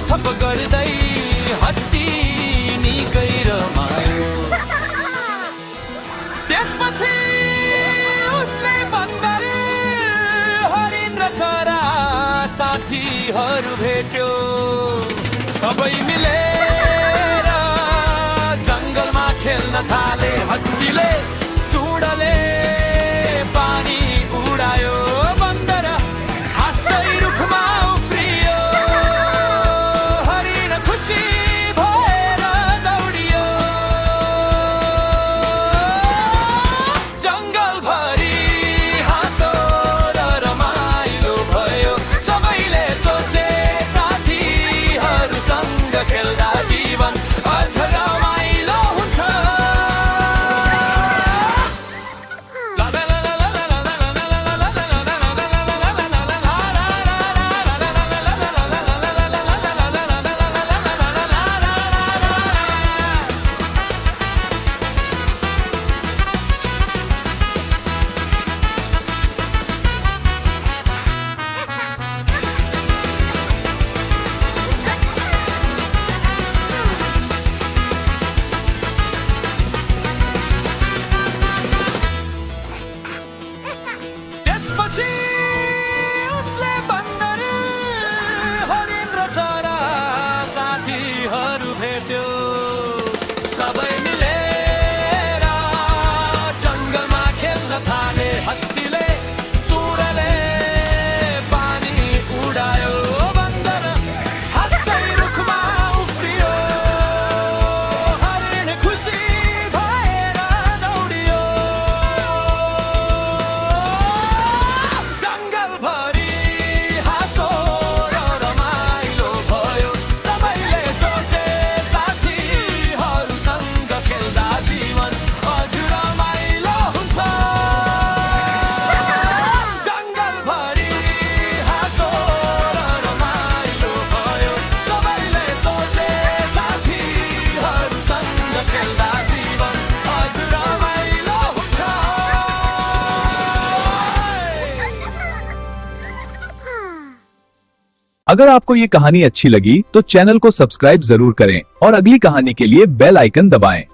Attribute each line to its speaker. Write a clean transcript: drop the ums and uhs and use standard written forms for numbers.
Speaker 1: छप गर्दै हत्ती निकै रमायो। त्यसपछि उसले बन्दर हरिण र चरा साथीहरू भेट्यो। सबै मिलेर जंगलमा खेल्न थाले। हत्तीले सुँडले पानी उडायो। बन्दर हाँस्दै रुखमा उफ्रियो। हरिण खुसी भएर दौडियो। जंगलभरि हाँसो र रमाइलो भयो। सबैले सोचे साथीहरूसँग खेल्दा जीवन अझ रमाइलो हुन्छ। त्यसपछि उसले बन्दर हरिण र चरा साथीहरू भेट्यो। सबै मिलेर जंगलमा खेल्न थाले। हत्तीले सुँडले पानी उडायो। बन्दर हाँस्दै रुखमा उफ्रियो। हरिण खुसी भएर दौडियो। जंगलभरि हाँसो र रमाइलो भयो। सबैले सोचे साथीहरूसँग खेल्दा जीवन अझ रमाइलो हुन्छ। जंगलभरि हाँसो र रमाइलो भयो। सबैले सोचे साथीहरूसँग खेल्दा जीवन अझ रमाइलो हुन्छ।
Speaker 2: अगर आपको ये कहानी अच्छी लगी तो चैनल को सब्सक्राइब जरूर करें और अगली कहानी के लिए बेल आइकन दबाएं।